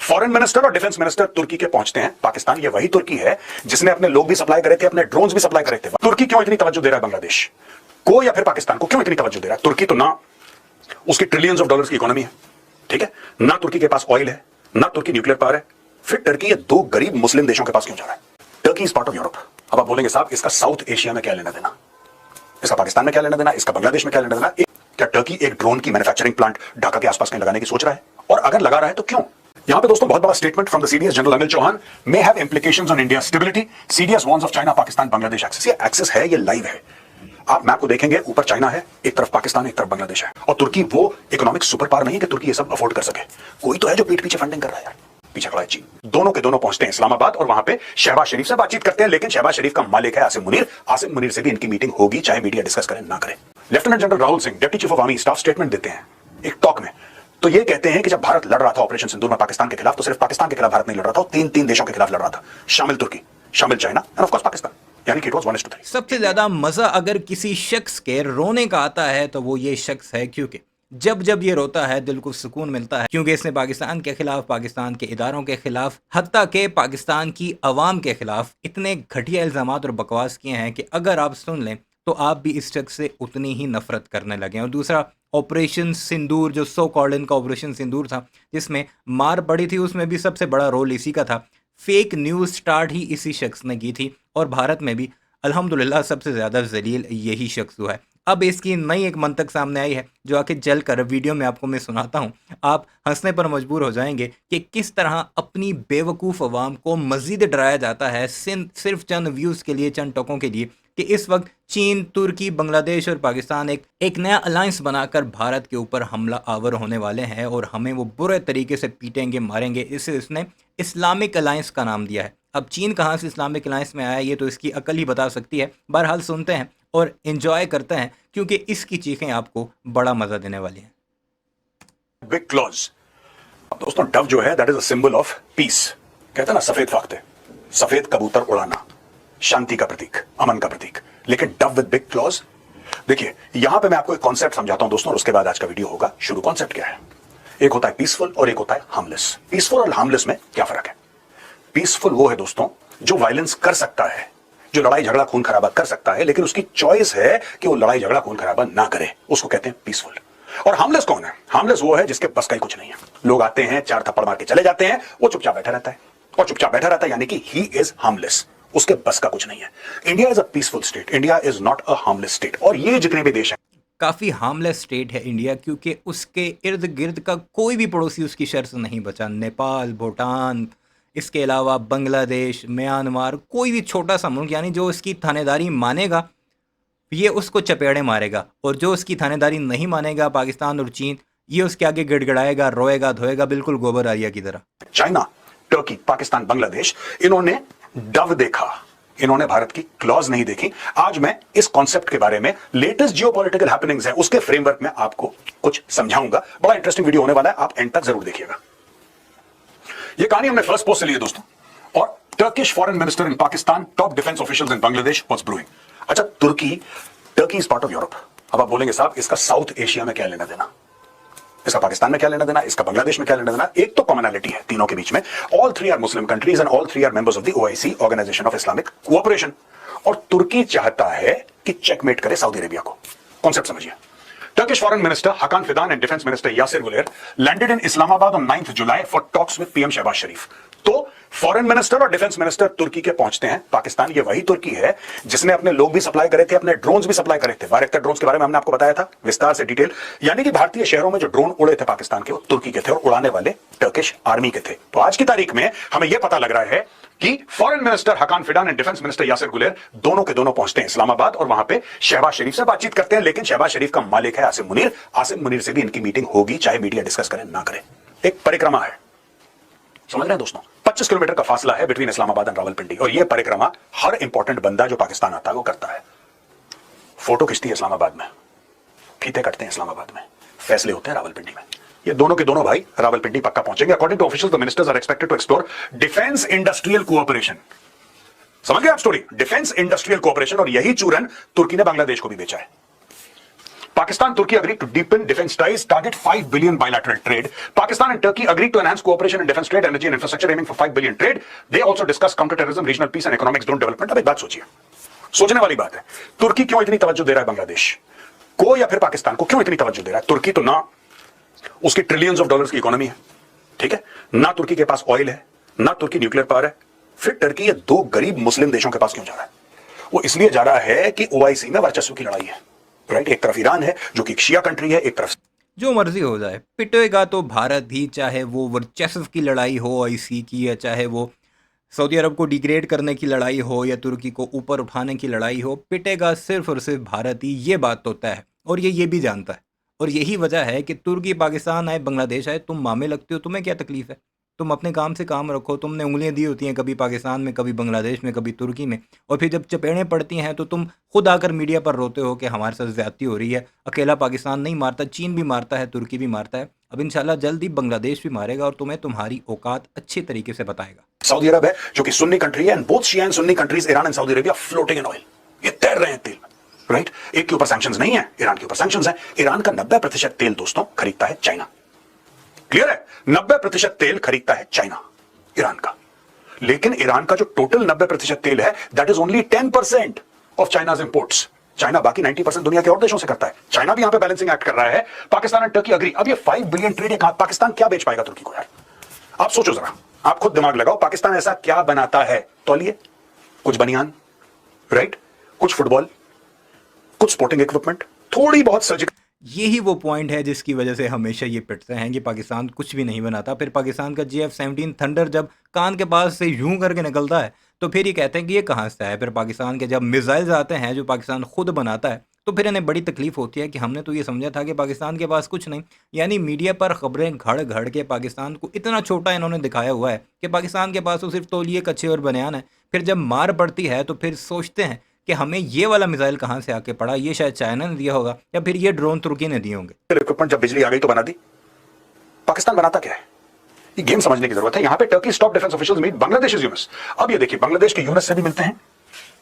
Foreign minister और defence minister तुर्की के पहुंचते हैं पाकिस्तान। ये वही तुर्की है जिसने अपने लोग भी सप्लाई करे थे, अपने ड्रोन्स भी सप्लाई करे थे। तुर्की क्यों इतनी तवज्जो दे रहा है बांग्लादेश को या फिर पाकिस्तान को, क्यों इतनी तवज्जो दे रहा है? तुर्की तो ना उसकी ट्रिलियंस ऑफ डॉलर्स की इकोनॉमी है, ठीक है, ना तुर्की के पास ऑयल है, ना तुर्की न्यूक्लियर पावर है, फिर टर्की ये दो गरीब मुस्लिम देशों के पास क्यों जा रहा है? Turkey is part of Europe. अब आप बोलेंगे साहब इसका साउथ एशिया में क्या लेना देना, इसका पाकिस्तान में क्या लेना देना, इसका बांग्लादेश में क्या लेना देना? क्या टर्की एक ड्रोन की मैन्युफैक्चरिंग प्लांट ढाका के आसपास कहीं लगाने की सोच रहा है? और अगर लगा रहा है तो क्यों? यहां पे दोस्तों बहुत बड़ा statement from the CDS general Anil Chauhan, may have implications on India stability, CDS warns of China Pakistan Bangladesh access. ये एक्सेस है, ये लाइव है, आप मैप को देखेंगे, ऊपर चाइना है, एक तरफ पाकिस्तान, एक तरफ बांग्लादेश है। और तुर्की वो इकोनॉमिक सुपर पावर नहीं है कि तुर्की ये सब अफोर्ड कर सके, कोई तो है जो पीठ पीछे फंडिंग कर रहा है यार, पीछे खड़ा है चीन। दोनों के दोनों पहुंचते हैं इस्लामाबाद और वहां पे शहबाज शरीफ से बातचीत करते हैं, लेकिन शहबाज शरीफ का मालिक है आसिम मुनीर। आसिम मुनीर से भी इनकी मीटिंग होगी, चाहे मीडिया डिस्कस करे ना करे। Lieutenant general Rahul Singh deputy chief of army staff statement देते हैं एक टॉक में, तो ये कहते हैं कि जब भारत लड़ रहा था ऑपरेशन सिंदूर में पाकिस्तान के खिलाफ, तो सिर्फ पाकिस्तान के खिलाफ भारत नहीं लड़ रहा था, तीन देशों के खिलाफ लड़ रहा था, शामिल तुर्की, शामिल China end of course Pakistan, यानी कि इट वाज 1:3। सबसे ज्यादा मजा अगर किसी शख्स के रोने का आता है तो वो ये शख्स है, क्योंकि जब जब ये रोता है दिल को सुकून मिलता है, क्योंकि इसने पाकिस्तान के खिलाफ, पाकिस्तान के इदारों के खिलाफ, हत्ता के पाकिस्तान की अवाम के खिलाफ इतने घटिया इल्जाम और बकवास किए हैं कि अगर आप सुन लें तो आप भी इस शख्स से उतनी ही नफरत करने लगे। और दूसरा, ऑपरेशन सिंदूर, जो सो कॉल्ड इनका ऑपरेशन सिंदूर था, जिसमें मार पड़ी थी, उसमें भी सबसे बड़ा रोल इसी का था। फेक न्यूज़ स्टार्ट ही इसी शख्स ने की थी और भारत में भी अल्हम्दुलिल्लाह सबसे ज़्यादा जलील यही शख्स हुआ है। अब इसकी नई एक मंतक सामने आई है जो आके जल कर वीडियो में आपको मैं सुनाता हूँ, आप हंसने पर मजबूर हो जाएंगे कि किस तरह अपनी बेवकूफ़ अवाम को मज़ीद डराया जाता है सिर्फ चंद व्यूज़ के लिए, चंद टकों के लिए, कि इस वक्त चीन, तुर्की, बांग्लादेश और पाकिस्तान एक नया अलायंस बनाकर भारत के ऊपर हमला आवर होने वाले हैं और हमें वो बुरे तरीके से पीटेंगे, मारेंगे। इसे इसने इस्लामिक अलायंस का नाम दिया है। अब चीन कहाँ से इस्लामिक अलायंस में आया, ये तो इसकी अकल ही बता सकती है। बहरहाल सुनते हैं और एंजॉय करते हैं, क्योंकि इसकी चीखें आपको बड़ा मजा देने वाली हैं। Big clause. अब दोस्तों डव जो है that is a symbol of peace, कहते हैं ना सफेद फाख्ते, सफेद कबूतर उड़ाना, शांति का प्रतीक, अमन का प्रतीक, लेकिन डव विद बिग क्लॉज। देखिए यहां पे मैं आपको एक कॉन्सेप्ट समझाता हूं दोस्तों और उसके बाद आज का वीडियो होगा शुरू। कॉन्सेप्ट क्या है? एक होता है पीसफुल और एक होता है हार्मलेस। पीसफुल और हार्मलेस में क्या फर्क है? पीसफुल वो है दोस्तों जो वायलेंस कर सकता है, जो लड़ाई झगड़ा खून खराबा कर सकता है, लेकिन उसकी चॉइस है कि वो लड़ाई झगड़ा खून खराबा ना करे, उसको कहते हैं पीसफुल। और हार्मलेस कौन है? हार्मलेस वो है जिसके बस का ही कुछ नहीं है। लोग आते हैं, चार थप्पड़ मार के चले जाते हैं, वो चुपचाप बैठा रहता है, और चुपचाप बैठा रहता है यानी कि ही इज हार्मलेस, उसके बस का कुछ नहीं है। India is a peaceful state, India is not a harmless state. और ये जितने भी देश हैं, काफ़ी हार्मलेस स्टेट है इंडिया, क्योंकि उसके इर्द गिर्द का कोई भी पड़ोसी उसकी शर से नहीं बचा। नेपाल, भूटान, इसके अलावा बांग्लादेश, म्यांमार, कोई भी छोटा सा मुल्क यानी जो इसकी थानेदारी मानेगा ये उसको चपेड़े मारेगा, और जो उसकी थानेदारी नहीं मानेगा, पाकिस्तान और चीन, ये उसके आगे गिड़गिड़ाएगा, रोएगा धोएगा, बिल्कुल गोबर आरिया की तरह। चाइना, टर्की, पाकिस्तान, बांग्लादेश, इन्होंने डव देखा, इन्होंने भारत की क्लॉज नहीं देखी। आज मैं इस कॉन्सेप्ट के बारे में, लेटेस्ट जियोपॉलिटिकल हैपनिंग्स हैं उसके फ्रेमवर्क में आपको कुछ समझाऊंगा। बड़ा इंटरेस्टिंग वीडियो होने वाला है, आप एंड तक जरूर देखिएगा। ये कहानी हमने फर्स्ट पोस्ट से ली है दोस्तों। और Turkish foreign minister in Pakistan, top defence officials in Bangladesh was brewing. अच्छा, Turkey is part of Europe. अब आप बोलेंगे साहब इसका साउथ एशिया में क्या लेना देना, इसका पाकिस्तान में क्या लेना देना, इसका बांग्लादेश में क्या लेना देना? एक तो कॉमनैलिटी है तीनों के बीच में, all three are Muslim countries and all three are members of the OIC, organisation of Islamic cooperation. और तुर्की चाहता है कि चेकमेट करे सऊदी अरेबिया को। कॉन्सेप्ट समझिए। Turkish Foreign Minister Hakan Fidan and Defense Minister Yasir Guler landed in Islamabad on 9th July for talks with PM Shehbaz Sharif. तो foreign minister और डिफेंस मिनिस्टर तुर्की के पहुंचते हैं पाकिस्तान। ये वही तुर्की है जिसने अपने लोग भी सप्लाई करे थे, अपने ड्रोन्स भी सप्लाई करे थे। बायरक्टर ड्रोन्स के बारे में हमने आपको बताया था विस्तार से, डिटेल। यानी कि भारतीय शहरों में जो ड्रोन उड़े थे पाकिस्तान के, वो तुर्की के थे और उड़ाने वाले टर्किश आर्मी के थे। तो आज की तारीख में हमें यह पता लग रहा है कि foreign minister हकान Fidan and defence minister Yasir Guler दोनों के दोनों पहुंचते हैं इस्लामाबाद और वहां पे शहबाज शरीफ से बातचीत करते हैं, लेकिन शहबाज शरीफ का मालिक है आसिम मुनीर। आसिम मुनीर से भी इनकी मीटिंग होगी, चाहे मीडिया डिस्कस करे ना करे। एक परिक्रमा है, समझ रहे हैं दोस्तों? 25 किलोमीटर का फासला है बिटवीन इस्लामाबाद एंड रावलपिंडी, और यह परिक्रमा हर इंपॉर्टेंट बंदा जो पाकिस्तान आता है वो करता है। फोटो खिंचती है इस्लामाबाद में, फीते कटते हैं इस्लामाबाद में, फैसले होते हैं रावलपिंडी में। ये दोनों के दोनों भाई रावलपिंडी पक्का पहुंचेंगे। According to officials the ministers are expected to explore defence industrial cooperation. समझ गए आप स्टोरी? Defence industrial cooperation. और यही चूरन तुर्की ने बांग्लादेश को भी बेचा है। Pakistan Turkey agreed to deepen defense ties, target 5 billion bilateral trade. Pakistan and Turkey agreed to enhance cooperation in defense trade, energy and infrastructure, aiming for 5 billion trade. They also discussed counterterrorism, regional peace and economic zone development. अब एक बात सोचिए, सोचने वाली बात है, तुर्की क्यों इतनी तवज्जो दे रहा है बांग्लादेश को या फिर पाकिस्तान को क्यों इतनी तवज्जो दे रहा है? तुर्की तो ना उसकी ट्रिलियंस ऑफ डॉलर्स की इकोनॉमी है, ठीक है, ना तुर्की के पास ऑयल है, ना तुर्की न्यूक्लियर पावर है, फिर टर्की ये दो गरीब मुस्लिम देशों के पास क्यों जा रहा है? वो इसलिए जा रहा है कि ओआईसी में वर्चस्व की लड़ाई है, राइट? एक तरफ ईरान है जो कि एक शिया कंट्री है, एक तरफ जो मर्जी हो जाए, पिटेगा तो भारत ही, चाहे वो वर्चस्व की लड़ाई हो ओआईसी की, या चाहे वो सऊदी अरब को डिग्रेड करने की लड़ाई हो या तुर्की को ऊपर उठाने की लड़ाई हो, पिटेगा सिर्फ और सिर्फ भारत ही। ये बात तो तय है और ये भी जानता है। और यही वजह है कि तुर्की पाकिस्तान आए, बांग्लादेश आए, तुम मामे लगते हो, तुम्हें क्या तकलीफ है? तुम अपने काम से काम रखो। तुमने उंगलियां दी होती हैं कभी पाकिस्तान में, कभी बांग्लादेश में, कभी तुर्की में, और फिर जब चपेड़ें पड़ती हैं तो तुम खुद आकर मीडिया पर रोते हो कि हमारे साथ ज्यादती हो रही है। अकेला पाकिस्तान नहीं मारता, चीन भी मारता है, तुर्की भी मारता है। अब इंशाल्लाह जल्द ही बांग्लादेश भी मारेगा और तुम्हें तुम्हारी औकात अच्छी तरीके से बताएगा। सऊदी अरब है जो कि सुन्नी कंट्री है, and both Shia and Sunni countries Iran and Saudi Arabia floating in oil, ये तैर रहे हैं तेल, राइट? एक के ऊपर सैंक्शंस नहीं है, ईरान के ऊपर सैंक्शंस है। ईरान का 90% तेल दोस्तों खरीदता है चाइना, क्लियर है? 90% तेल खरीदता है चाइना ईरान का, लेकिन ईरान का जो टोटल 90% तेल है that is only 10% of China's imports. China बाकी 90% दुनिया के और देशों से करता है। चाइना भी यहां पे बैलेंसिंग एक्ट कर रहा है। Pakistan and Turkey agree. अब ये 5 बिलियन ट्रेड पाकिस्तान क्या बेच पाएगा तुर्की को यार? आप सोचो जरा, आप खुद दिमाग लगाओ, पाकिस्तान ऐसा क्या बनाता है? तौलिए, कुछ बनियान, राइट, कुछ फुटबॉल, कुछ स्पोर्टिंग इक्विपमेंट, थोड़ी बहुत सर्जिकल। यही वो पॉइंट है जिसकी वजह से हमेशा ये पिटते हैं कि पाकिस्तान कुछ भी नहीं बनाता। फिर पाकिस्तान का JF-17 थंडर जब कान के पास से यूं करके निकलता है तो फिर ये कहते हैं कि ये कहाँ से है। फिर पाकिस्तान के जब मिसाइल्स आते हैं जो पाकिस्तान खुद बनाता है तो फिर इन्हें बड़ी तकलीफ होती है कि हमने तो ये समझा था कि पाकिस्तान के पास कुछ नहीं। यानी मीडिया पर खबरें घड़ घड़ के पाकिस्तान को इतना छोटा इन्होंने दिखाया हुआ है कि पाकिस्तान के पास तो सिर्फ तौलिए, कच्छे और बनियान है। फिर जब मार पड़ती है तो फिर सोचते हैं कि हमें ये वाला मिसाइल कहाँ से आके पड़ा, ये शायद चाइना ने दिया होगा या फिर ये ड्रोन तुर्की ने दिए होंगे। इक्विपमेंट जब बिजली आ गई तो बना दी। पाकिस्तान बनाता क्या है? ये गेम समझने की जरूरत है। यहां पे Turkey top defence officials meet Bangladesh Yunus. अब ये देखिए, बांग्लादेश के यूनिस से भी मिलते हैं।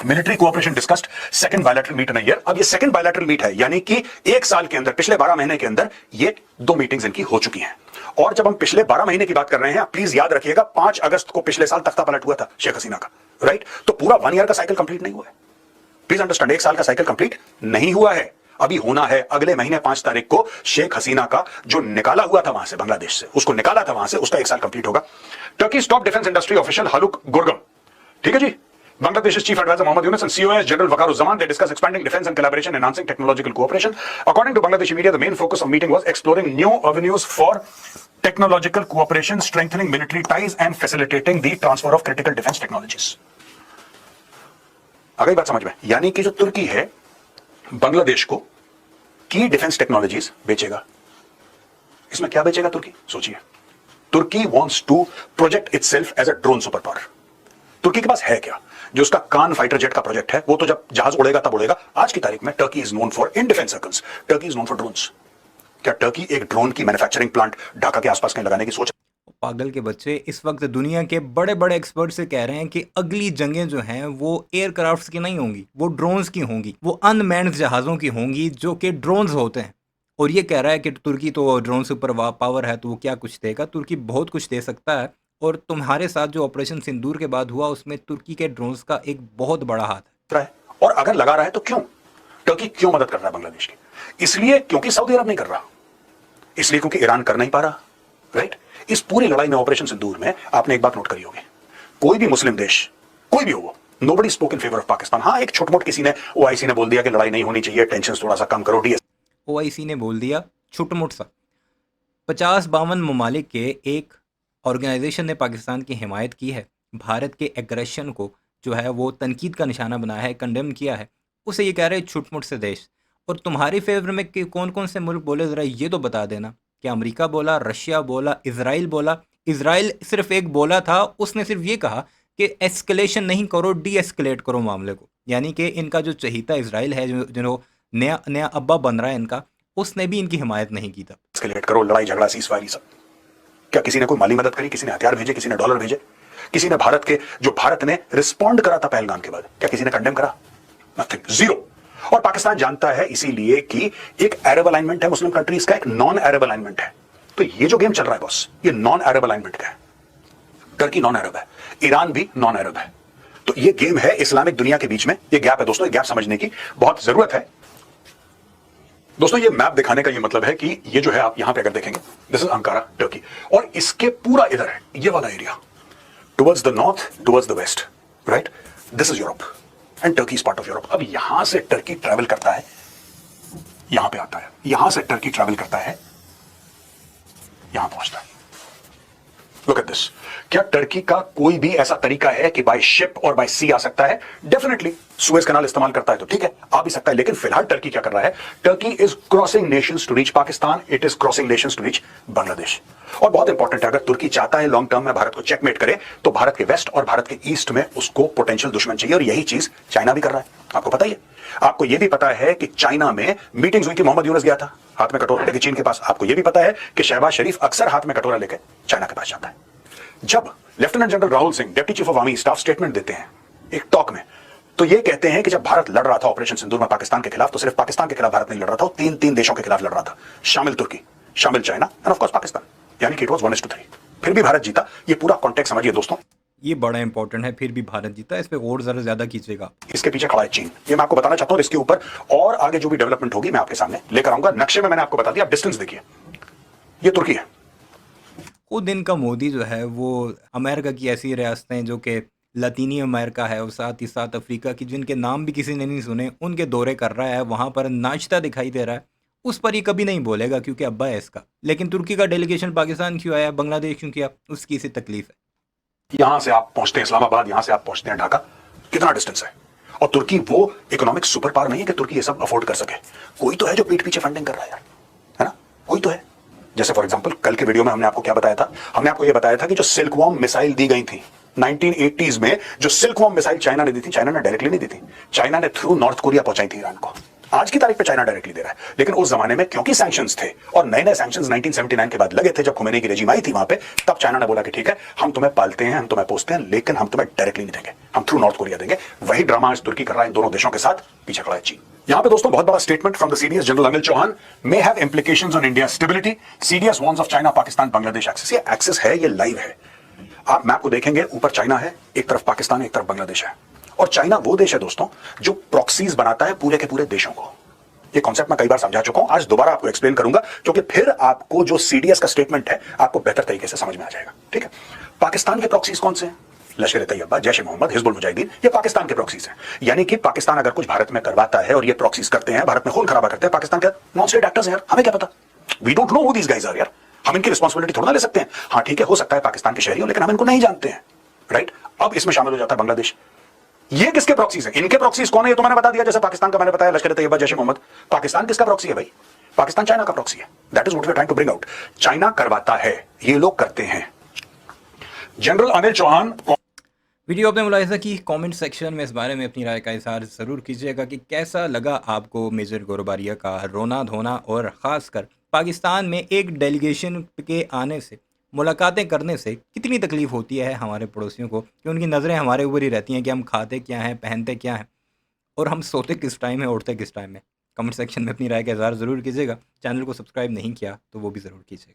Military cooperation discussed, second bilateral meet in a year. अब ये सेकंड बायलैटरल मीट है, यानी कि एक साल के अंदर, पिछले 12 महीने के अंदर ये 2 मीटिंग्स इनकी हो चुकी हैं। और जब हम पिछले 12 महीने की बात कर रहे हैं, प्लीज याद रखिएगा 5 अगस्त को पिछले साल तख्ता पलट हुआ था शेख हसीना का, राइट? तो पूरा 1 ईयर का साइकिल कंप्लीट नहीं हुआ है। प्लीज अंडरस्टैंड, 1 साल का साइकिल कंप्लीट नहीं हुआ है, अभी होना है। अगले महीने 5 तारीख को शेख हसीना का जो निकाला हुआ था वहां से, बांग्लादेश से, उसको निकाला था वहां से, उसका 1 साल कंप्लीट होगा। Turkey top defence industry official हलुक गुरगम, ठीक है जी, Bangladesh's chief advisor Mohammad Yunus and COS General Waqar-uz-Zaman, they discuss expanding defense and collaboration, enhancing technological cooperation. According to Bangladeshi media, the main focus of meeting was exploring new avenues for technological cooperation, strengthening military ties and facilitating the transfer of critical defense technologies. आ गई बात समझ में? यानी कि जो तुर्की है बांग्लादेश को की डिफेंस टेक्नोलॉजीज बेचेगा। इसमें क्या बेचेगा तुर्की? सोचिए, तुर्की wants to project itself as a drone super power. तुर्की के पास है क्या? जो उसका कान फाइटर जेट का प्रोजेक्ट है, वो तो जब जहाज उड़ेगा तब उड़ेगा। आज की तारीख में Turkey is known for, in defence circles, Turkey is known for drones. क्या टर्की एक ड्रोन की मैन्युफैक्चरिंग प्लांट ढाका के आसपास कहीं लगाने की सोच? पागल के बच्चे, इस वक्त दुनिया के बड़े बड़े एक्सपर्ट से कह रहे हैं कि अगली जंगें जो हैं वो एयरक्राफ्ट्स की नहीं होंगी, वो ड्रोन्स की होंगी, वो अनमैन्ड जहाज़ों की होंगी जो कि ड्रोन्स होते हैं। और ये कह रहा है कि तुर्की तो ड्रोन सुपर पावर है तो वो क्या कुछ देगा। तुर्की बहुत कुछ दे सकता है, और तुम्हारे साथ जो ऑपरेशन सिंदूर के बाद हुआ उसमें तुर्की के ड्रोन्स का एक बहुत बड़ा हाथ है। और अगर लगा रहा है तो क्यों? टर्की क्यों मदद कर रहा है बांग्लादेश की? इसलिए क्योंकि सऊदी अरब नहीं कर रहा, इसलिए क्योंकि ईरान कर नहीं पा रहा, राइट? इस पूरी लड़ाई में, ऑपरेशन सिंदूर में, आपने एक बात नोट करी होगी, कोई भी मुस्लिम देश, कोई भी हो, nobody spoke in favour of Pakistan. हाँ, एक छोट मोट किसी ने, ओआईसी ने बोल दिया कि लड़ाई नहीं होनी चाहिए, टेंशन थोड़ा सा कम करो। ओआईसी ने बोल दिया छोट मोट सा। 50-52 ममालिक के एक ऑर्गेनाइजेशन ने पाकिस्तान की हिमायत की है, भारत के एग्रेशन को जो है वो तनकीद का निशाना बनाया है, कंडेम किया है। उसे ये कह रहे हैं छुटमुट से देश। और तुम्हारे फेवर में कि कौन कौन से मुल्क बोले, ज़रा ये तो बता देना। कि अमेरिका बोला, रशिया बोला, इजराइल बोला। इजराइल सिर्फ एक बोला था, उसने सिर्फ ये कहा कि एस्केलेशन नहीं करो, डी एस्केलेट करो मामले को। यानी कि इनका जो चहीता इजराइल है, जो नया अब्बा बन रहा है इनका, उसने भी इनकी हिमायत नहीं की था। एस्केलेट करो, लड़ाई झगड़ा, सीज़फायर, सब। क्या किसी ने कोई माली मदद करी? किसी ने हथियार भेजे? किसी ने डॉलर भेजे? किसी ने भारत ने रिस्पॉन्ड करा था पहलगाम के बाद, क्या किसी ने कंडेम करा? Nothing, zero. और पाकिस्तान जानता है इसीलिए कि एक अरब अलाइनमेंट है मुस्लिम कंट्रीज का, एक नॉन अरब अलाइनमेंट है। तो ये जो गेम चल रहा है बॉस, ये नॉन अरब अलाइनमेंट का है। टर्की नॉन अरब है, ईरान भी नॉन अरब है। तो ये गेम है इस्लामिक दुनिया के बीच में, ये गैप है दोस्तों। ये गैप समझने की बहुत जरूरत है दोस्तों। ये मैप दिखाने का ये मतलब है कि ये जो है, आप यहां पे अगर देखेंगे, दिस इज अंकारा टर्की, और इसके पूरा इधर है ये वाला area, towards the north, towards the west, right, this is Europe and Turkey is part of Europe. अब यहां से टर्की ट्रैवल करता है, यहां पे आता है, यहां से टर्की ट्रैवल करता है, यहां पहुंचता है। Look at this. क्या टर्की का कोई भी ऐसा तरीका है कि बाय शिप और बाय सी आ सकता है? डेफिनेटली सुएज कैनाल इस्तेमाल करता है तो ठीक है, आ भी सकता है। लेकिन फिलहाल टर्की क्या कर रहा है? Turkey is crossing nations to reach Pakistan, it is crossing nations to reach Bangladesh. और बहुत इंपॉर्टेंट है, अगर तुर्की चाहता है लॉन्ग टर्म में भारत को चेकमेट करे, तो भारत के वेस्ट और भारत के ईस्ट में उसको पोटेंशियल दुश्मन चाहिए, और यही चीज चाइना भी कर रहा है। आपको पता ही है। आपको यह भी पता है कि चाइना में मीटिंग्स हुई थी, मोहम्मद यूनुस गया था हाथ में कटोरा लेके चीन के पास। आपको यह भी पता है कि शहबाज शरीफ अक्सर हाथ में कटोरा लेके चाइना के पास जाता है। जब lieutenant general Rahul Singh, deputy chief of army staff, statement देते हैं एक टॉक में, तो ये कहते हैं कि जब भारत लड़ रहा था ऑपरेशन सिंदूर में पाकिस्तान के खिलाफ, तो सिर्फ पाकिस्तान के खिलाफ भारत नहीं लड़ रहा था, वो तीन देशों के खिलाफ लड़ रहा था, शामिल तुर्की, शामिल China end of course Pakistan. यानी कि इट वाज 1:3। फिर भी भारत जीता। ये पूरा कॉन्टेक्स्ट समझिए दोस्तों। ये बड़ा इंपॉर्टेंट है, फिर भी भारत जीता। इस पे और जरा ज्यादा कीजिएगा। इसके पीछे खड़ा है चीन, ये मैं आपको बताना चाहता हूं। इसके ऊपर और आगे जो भी डेवलपमेंट होगी मैं आपके सामने लेकर आऊंगा। नक्शे में मैंने आपको बता दिया, आप डिस्टेंस देखिए, ये तुर्की है। वो दिन का मोदी जो है वो अमेरिका की ऐसी रियासतें जो कि लतीनी अमेरिका है और साथ ही साथ अफ्रीका की, जिनके नाम भी किसी ने नहीं सुने, उनके दौरे कर रहा है, वहाँ पर नाचता दिखाई दे रहा है। उस पर ये कभी नहीं बोलेगा क्योंकि अब्बा है इसका। लेकिन तुर्की का डेलीगेशन पाकिस्तान क्यों आया, बांग्लादेश क्यों किया, उसकी इसी तकलीफ है। यहां से आप पहुंचते हैं इस्लामाबाद, यहां से आप पहुंचते हैं ढाका, कितना डिस्टेंस है? और तुर्की वो इकोनॉमिक सुपर पावर नहीं है कि तुर्की ये सब अफोर्ड कर सके। कोई तो है जो पीठ पीछे फंडिंग कर रहा है यार, है ना? कोई तो है। जैसे फॉर एग्जांपल कल के वीडियो में हमने आपको क्या बताया था? हमने आपको ये बताया था कि जो सिल्कवॉर्म मिसाइल दी गई थी 1980s में, जो सिल्कवॉर्म मिसाइल चाइना ने दी थी, चाइना ने डायरेक्टली नहीं दी थी, चाइना ने थ्रू नॉर्थ कोरिया पहुंचाई थी ईरान को। आज की तारीख पे चाइना डायरेक्टली दे रहा है। लेकिन उस जमाने में क्योंकि सैंक्शंस थे, और नए नए सैंक्शंस 1979 के बाद लगे थे, जब खुमैनी की रेजिम आई थी वहां पे, तब चाइना ने बोला कि ठीक है, हम तुम्हें पालते हैं, हम तुम्हें पोसते हैं, लेकिन हम तुम्हें डायरेक्टली नहीं देंगे, हम थ्रू नॉर्थ कोरिया देंगे। वही ड्रामा आज तुर्की कर रहा है इन दोनों देशों के साथ, पीछे खड़ा है चीन। यहां पे दोस्तों बहुत बड़ा statement from the CDS general Anil Chauhan, may have implications on India stability, CDS warns of China Pakistan Bangladesh access. ये एक्सेस है, ये लाइव है। आप मैप को देखेंगे, ऊपर चाइना है, एक तरफ पाकिस्तान है, एक तरफ बांग्लादेश है। और चाइना वो देश है दोस्तों जो प्रॉक्सीज बनाता है पूरे के पूरे देशों को। ये कॉन्सेप्ट मैं कई बार समझा चुका हूं, आज दोबारा आपको एक्सप्लेन करूंगा, क्योंकि फिर आपको जो सीडीएस का स्टेटमेंट है आपको बेहतर तरीके से समझ में आ जाएगा। ठीक है, पाकिस्तान के प्रॉक्सीज कौन से हैं? लश्कर तैयबा, जैश ए मोहम्मद, हिजबुल मुजाहिदीन, ये पाकिस्तान के प्रॉक्सीज हैं। यानी कि पाकिस्तान अगर कुछ भारत में करवाता है और ये प्रॉक्सीज करते हैं, भारत में खून खराबा करते हैं, पाकिस्तान के नॉन स्टेट एक्टर्स हैं यार, हमें क्या पता? We don't know who these guys are यार, हम इनकी रिस्पांसिबिलिटी थोड़ा ना ले सकते हैं। हाँ ठीक है, हो सकता है पाकिस्तान के शहरी हो, लेकिन हम इनको नहीं जानते हैं, राइट? अब इसमें शामिल हो जाता है बांग्लादेश। ये किसके प्रॉक्सीज हैं? इनके प्रॉक्सीज कौन है ये तो मैंने बता दिया। जैसे पाकिस्तान का मैंने बताया, लश्कर तैयबा, जैश ए मोहम्मद। पाकिस्तान किसका प्रॉक्सी है भाई? पाकिस्तान चाइना का प्रॉक्सी है। That is what we are trying to bring out. China करवाता है, ये लोग करते हैं। जनरल अनिल चौहान। वीडियो आपने मुलाहिजा की, कमेंट सेक्शन में इस बारे में अपनी राय का इजहार ज़रूर कीजिएगा कि कैसा लगा आपको मेजर गोरबारिया का रोना धोना, और ख़ासकर पाकिस्तान में एक डेलीगेशन के आने से, मुलाकातें करने से कितनी तकलीफ़ होती है हमारे पड़ोसियों को, कि उनकी नज़रें हमारे ऊपर ही रहती हैं कि हम खाते क्या हैं, पहनते क्या हैं, और हम सोते किस टाइम है, उठते किस टाइम में। कमेंट सेक्शन में अपनी राय का इजहार ज़रूर कीजिएगा। चैनल को सब्सक्राइब नहीं किया तो वो भी ज़रूर कीजिएगा।